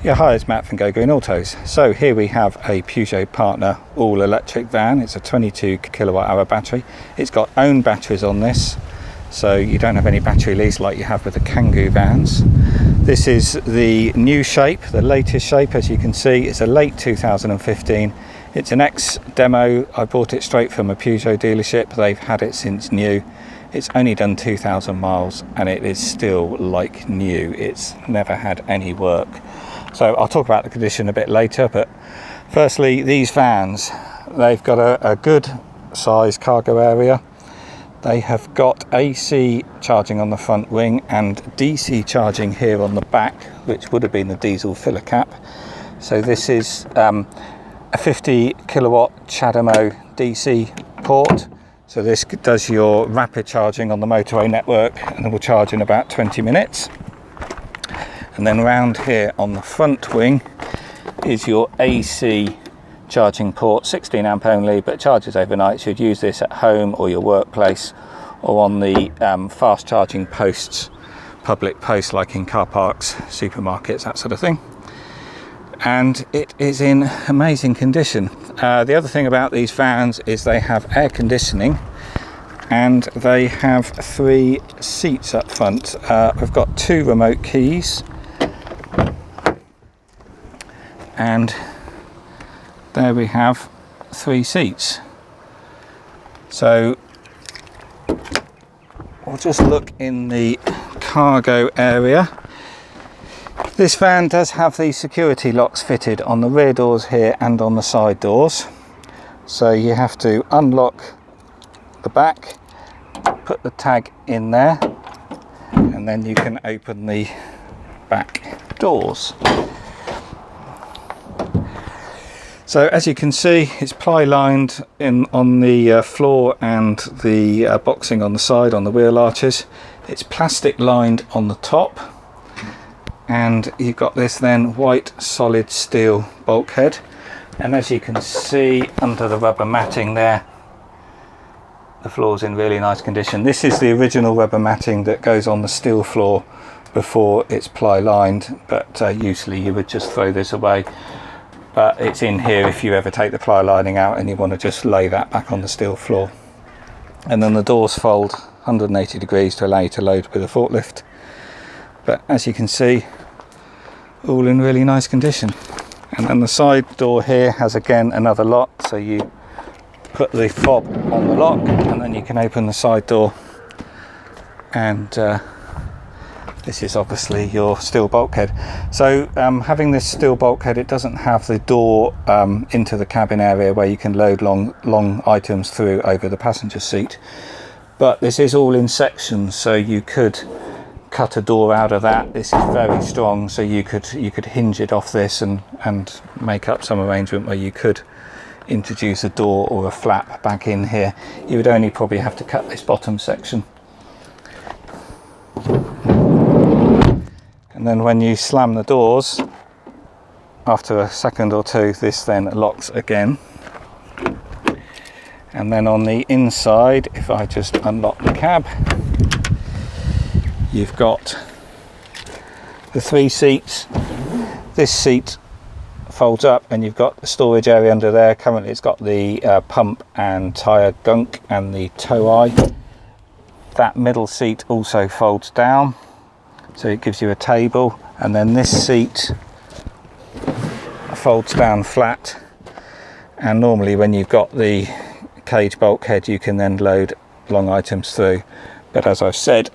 Yeah, hi, it's Matt from Go Green Autos. So here we have a Peugeot Partner all-electric van. It's a 22 kilowatt hour battery. It's got own batteries on this, so you don't have any battery lease like you have with the Kangoo vans. This is the new shape, the latest shape. As you can see, it's a late 2015. It's an ex-demo. I bought it straight from a Peugeot dealership. They've had it since new. It's only done 2,000 miles and it is still like new. It's never had any work. So I'll talk about the condition a bit later, but firstly, these vans, they've got a good size cargo area. They have got AC charging on the front wing and DC charging here on the back, which would have been the diesel filler cap. So this is a 50 kilowatt CHAdeMO DC port. So this does your rapid charging on the motorway network and it will charge in about 20 minutes. And then round here on the front wing is your AC charging port, 16 amp only, but charges overnight. So you'd use this at home or your workplace or on the fast charging posts, public posts like in car parks, supermarkets, that sort of thing. And it is in amazing condition. The other thing about these vans is they have air conditioning and they have 3 seats up front. We've got 2 remote keys. And there we have 3 seats. So we'll just look in the cargo area. This van does have the security locks fitted on the rear doors here and on the side doors. So you have to unlock the back, put the tag in there, and then you can open the back doors. So as you can see, it's ply lined on the floor and the boxing on the side on the wheel arches. It's plastic lined on the top, and you've got this then white solid steel bulkhead. And as you can see under the rubber matting there, the floor's in really nice condition. This is the original rubber matting that goes on the steel floor before it's ply lined, but usually you would just throw this away. But it's in here if you ever take the ply lining out and you want to just lay that back on the steel floor. And then the doors fold 180 degrees to allow you to load with a forklift. But as you can see, all in really nice condition. And then the side door here has again another lock, so you put the fob on the lock and then you can open the side door, and this is obviously your steel bulkhead. So having this steel bulkhead, it doesn't have the door into the cabin area where you can load long items through over the passenger seat, but this is all in sections, so you could cut a door out of that. This is very strong, so you could hinge it off this and make up some arrangement where you could introduce a door or a flap back in here. You would only probably have to cut this bottom section. And then when you slam the doors, after a second or two, this then locks again. And then on the inside, if I just unlock the cab, you've got the 3 seats. This seat folds up and you've got the storage area under there. Currently it's got the pump and tyre gunk and the tow eye. That middle seat also folds down, so it gives you a table, and then this seat folds down flat, and normally when you've got the cage bulkhead you can then load long items through. But as I've said,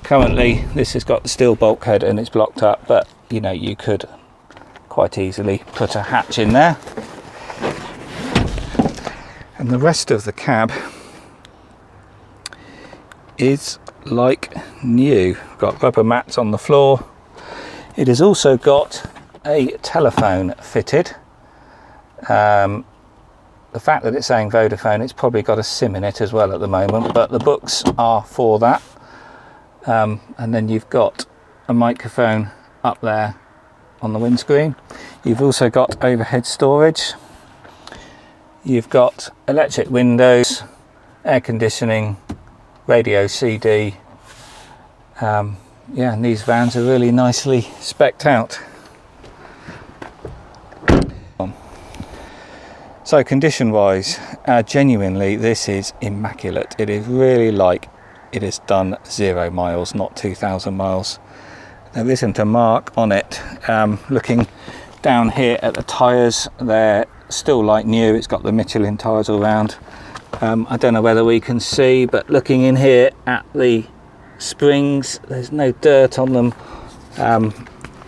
currently this has got the steel bulkhead and it's blocked up, but you know, you could quite easily put a hatch in there. And the rest of the cab is like new. Got rubber mats on the floor. It has also got a telephone fitted. The fact that it's saying Vodafone, it's probably got a SIM in it as well at the moment, but the books are for that. And then you've got a microphone up there on the windscreen. You've also got overhead storage. You've got electric windows, air conditioning, radio CD. Yeah, and these vans are really nicely specced out. So condition wise, genuinely this is immaculate. It is really like it has done 0 miles, not 2,000 miles. There isn't a mark on it. Looking down here at the tyres, they're still like new. It's got the Michelin tyres all around. I don't know whether we can see, but looking in here at the springs, there's no dirt on them.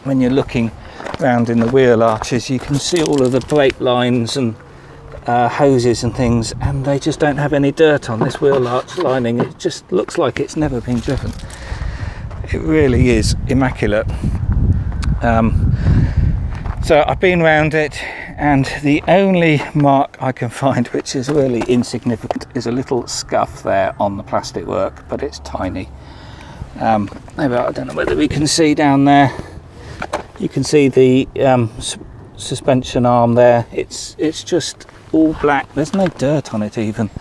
When you're looking round in the wheel arches, you can see all of the brake lines and hoses and things, and they just don't have any dirt on this wheel arch lining. It just looks like it's never been driven. It really is immaculate. So I've been round it, and the only mark I can find, which is really insignificant, is a little scuff there on the plastic work, but it's tiny. Maybe, I don't know whether we can see down there. You can see the suspension arm there. It's just all black. There's no dirt on it even.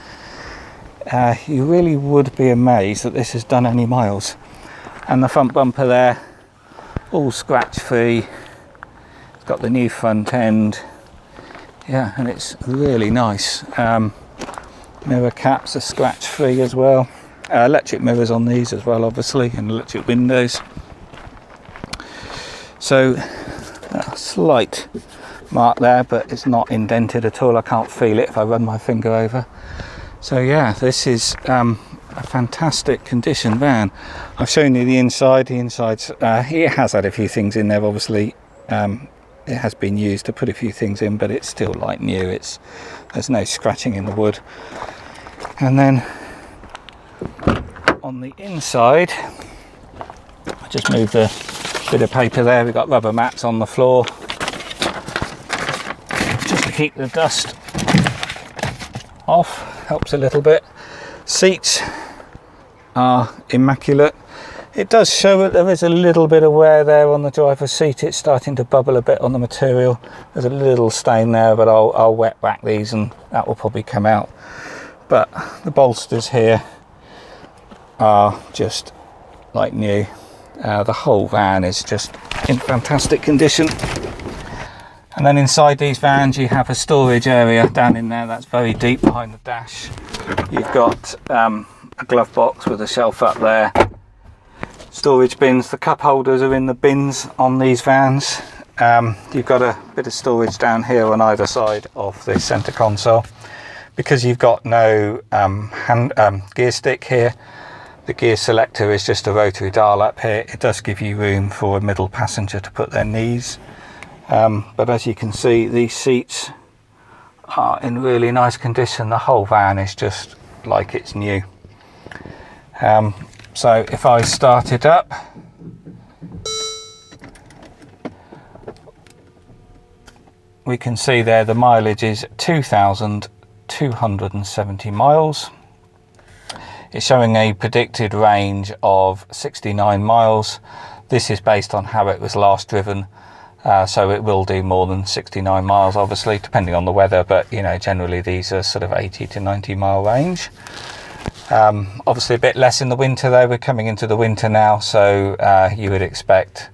You really would be amazed that this has done any miles. And the front bumper there, all scratch free. It's got the new front end. Yeah, and it's really nice. Mirror caps are scratch free as well. Electric mirrors on these as well, obviously, and electric windows. So a slight mark there, but it's not indented at all. I can't feel it if I run my finger over. So yeah, this is a fantastic condition van. I've shown you the inside. The inside's it has had a few things in there, obviously. It has been used to put a few things in, but it's still like new. There's no scratching in the wood. And then on the inside, I just moved a bit of paper there. We've got rubber mats on the floor just to keep the dust off. Helps a little bit. Seats are immaculate. It does show that there is a little bit of wear there on the driver's seat. It's starting to bubble a bit on the material. There's a little stain there, but I'll wet back these and that will probably come out. But the bolsters here are just like new. The whole van is just in fantastic condition. And then inside these vans you have a storage area down in there that's very deep behind the dash. You've got a glove box with a shelf up there. Storage bins. The cup holders are in the bins on these vans. You've got a bit of storage down here on either side of the centre console. Because you've got no gear stick here, the gear selector is just a rotary dial up here. It does give you room for a middle passenger to put their knees. But as you can see, these seats are in really nice condition. The whole van is just like it's new. So if I start it up, we can see there the mileage is 2,270 miles. It's showing a predicted range of 69 miles. This is based on how it was last driven, so it will do more than 69 miles, obviously, depending on the weather, but you know, generally these are sort of 80 to 90 mile range. Obviously a bit less in the winter though. We're coming into the winter now, so you would expect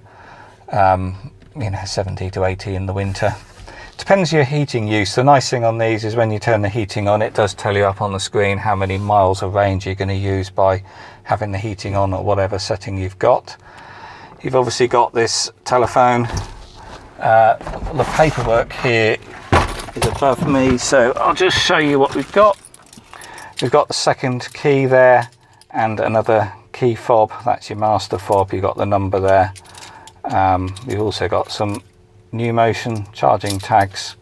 70 to 80 in the winter. Depends your heating use. The nice thing on these is when you turn the heating on, it does tell you up on the screen how many miles of range you're going to use by having the heating on or whatever setting you've got. You've obviously got this telephone. The paperwork here is above me, so I'll just show you what we've got. We've got the second key there and another key fob. That's your master fob. You've got the number there. We've also got some new motion charging tags,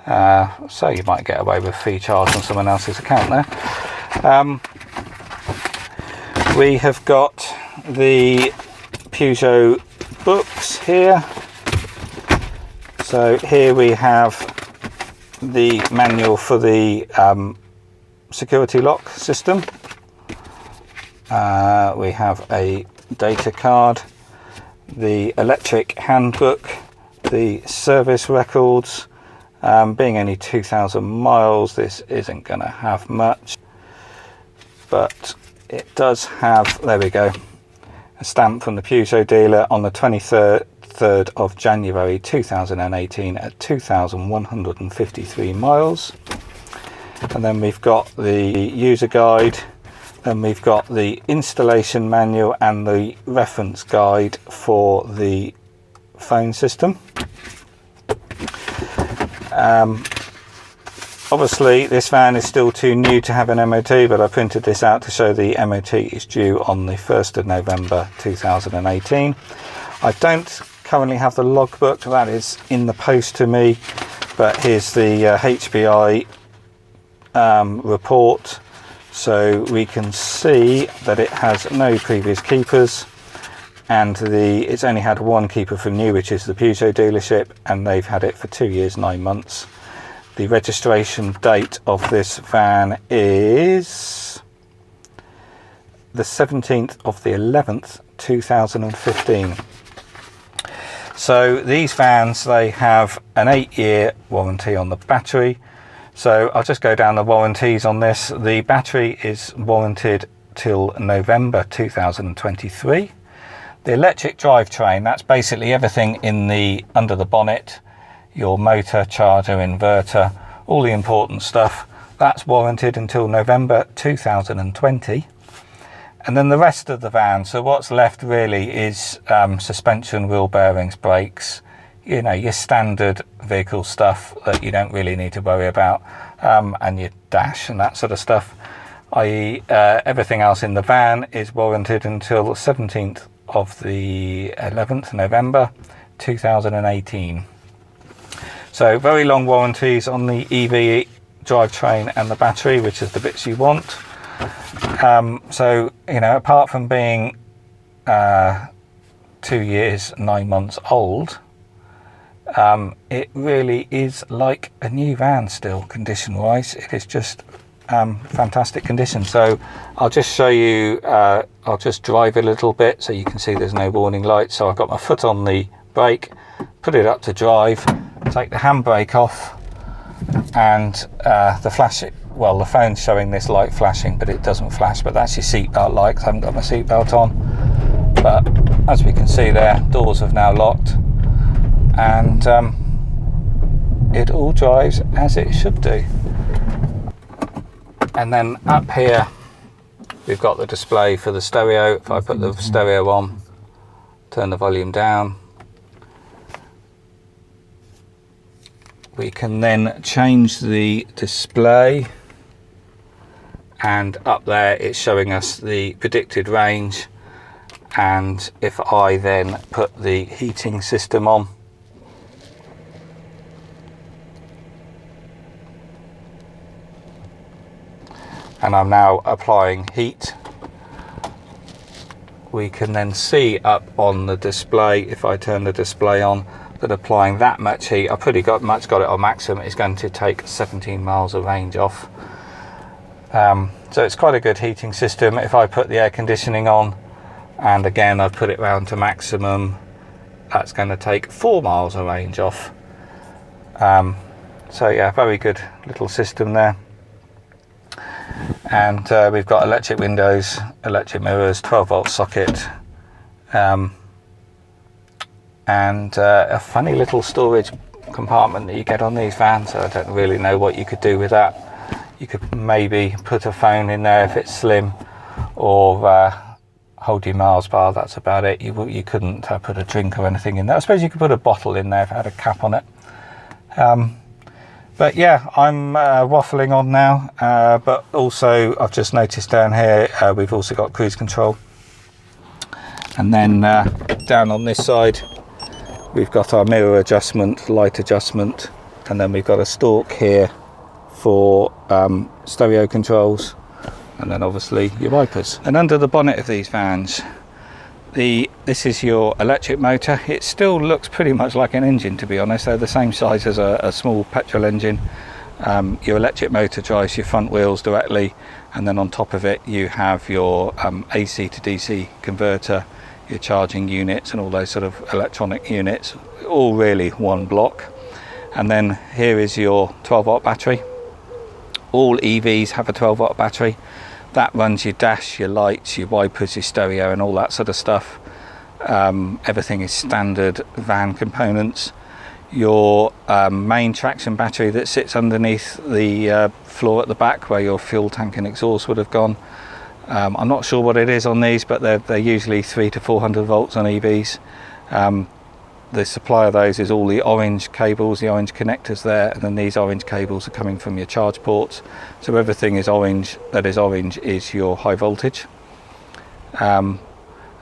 so you might get away with free charge on someone else's account there. We have got the Peugeot books here. So here we have the manual for the security lock system. We have a data card, the electric handbook, the service records. Being only 2,000 miles, this isn't going to have much, but it does have, there we go, a stamp from the Peugeot dealer on the 23rd 23rd of January 2018 at 2,153 miles. And then we've got the user guide, and we've got the installation manual and the reference guide for the phone system. Obviously this van is still too new to have an MOT, but I printed this out to show the MOT is due on the 1st of November 2018. I don't currently have the logbook, that is in the post to me, but here's the HPI report, so we can see that it has no previous keepers, and it's only had one keeper from new, which is the Peugeot dealership, and they've had it for 2 years 9 months. The registration date of this van is the 17th of the 11th 2015. So these vans, they have an 8-year warranty on the battery. So I'll just go down the warranties on this. The battery is warranted till November 2023. The electric drivetrain, that's basically everything in the under the bonnet, your motor, charger, inverter, all the important stuff, that's warranted until November 2020. And then the rest of the van, so what's left really is suspension, wheel bearings, brakes, you know, your standard vehicle stuff that you don't really need to worry about, and your dash and that sort of stuff. I.e. everything else in the van is warranted until the 17th of the 11th November 2018. So very long warranties on the EV drivetrain and the battery, which is the bits you want. So, you know, apart from being 2 years 9 months old, it really is like a new van still, condition wise. It is just fantastic condition. So I'll just show you, I'll just drive a little bit so you can see there's no warning lights. So I've got my foot on the brake, put it up to drive, take the handbrake off, and the flash, well, the phone's showing this light flashing, but it doesn't flash, but that's your seatbelt light, 'cause I haven't got my seatbelt on. But as we can see there, doors have now locked, and it all drives as it should do. And then up here we've got the display for the stereo. If I put the stereo on, turn the volume down, we can then change the display, and up there it's showing us the predicted range. And if I then put the heating system on, and I'm now applying heat, we can then see up on the display, if I turn the display on, that applying that much heat, I've pretty much got it on maximum, is going to take 17 miles of range off. So it's quite a good heating system. If I put the air conditioning on, and again I put it round to maximum, that's going to take 4 miles of range off. So yeah, very good little system there. And we've got electric windows, electric mirrors, 12-volt socket, and a funny little storage compartment that you get on these vans. I don't really know what you could do with that. You could maybe put a phone in there if it's slim, or hold your Mars bar, that's about it. You couldn't put a drink or anything in there. I suppose you could put a bottle in there if it had a cap on it. But yeah, I'm waffling on now, but also I've just noticed down here we've also got cruise control, and then down on this side we've got our mirror adjustment, light adjustment, and then we've got a stalk here for stereo controls, and then obviously your wipers. And under the bonnet of these vans, this is your electric motor. It still looks pretty much like an engine, to be honest. They're the same size as a small petrol engine. Your electric motor drives your front wheels directly, and then on top of it you have your AC to DC converter, your charging units, and all those sort of electronic units, all really one block. And then here is your 12-volt battery. All EVs have a 12-volt battery. That runs your dash, your lights, your wipers, your stereo, and all that sort of stuff. Everything is standard van components. Your main traction battery that sits underneath the floor at the back where your fuel tank and exhaust would have gone. I'm not sure what it is on these, but they're usually 300 to 400 volts on EVs. The supply of those is all the orange cables, the orange connectors there, and then these orange cables are coming from your charge ports. So everything is orange, that is orange is your high voltage. And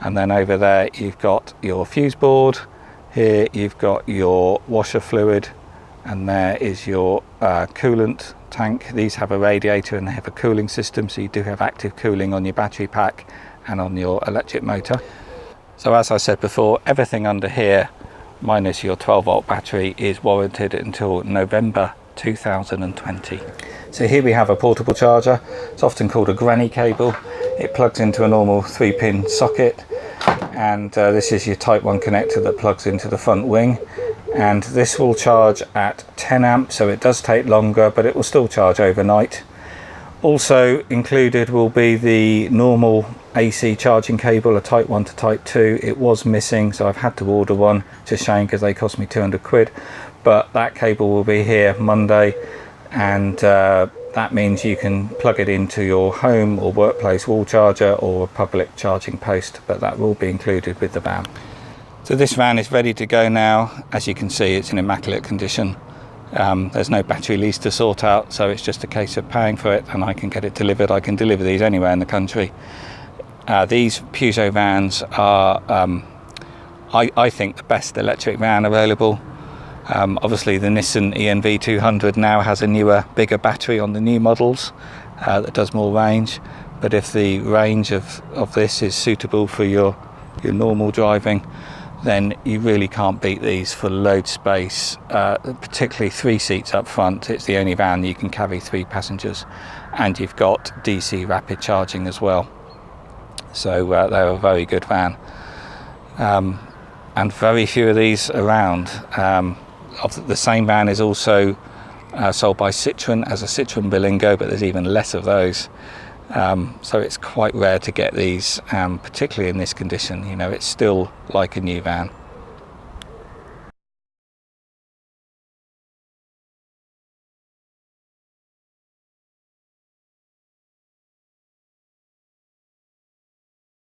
then over there you've got your fuse board, here you've got your washer fluid, and there is your coolant tank. These have a radiator and they have a cooling system, so you do have active cooling on your battery pack and on your electric motor. So as I said before, everything under here minus your 12 volt battery is warranted until November 2020. So here we have a portable charger. It's often called a granny cable. It plugs into a normal 3-pin socket, and this is your type 1 connector that plugs into the front wing, and this will charge at 10 amps, so it does take longer, but it will still charge overnight. Also included will be the normal AC charging cable, a type 1 to type 2. It was missing, so I've had to order one. It's a shame because they cost me 200 quid, but that cable will be here Monday, and that means you can plug it into your home or workplace wall charger or a public charging post, but that will be included with the van. So this van is ready to go now. As you can see, it's in immaculate condition. There's no battery lease to sort out, so it's just a case of paying for it and I can get it delivered. I can deliver these anywhere in the country. These Peugeot vans are, I think, the best electric van available. Obviously the Nissan ENV 200 now has a newer, bigger battery on the new models that does more range, but if the range of this is suitable for your normal driving, then you really can't beat these for load space, particularly 3 seats up front. It's the only van you can carry 3 passengers, and you've got DC rapid charging as well. So they're a very good van, and very few of these around. The same van is also sold by Citroën as a Citroën Berlingo, but there's even less of those. So it's quite rare to get these, particularly in this condition. You know, it's still like a new van.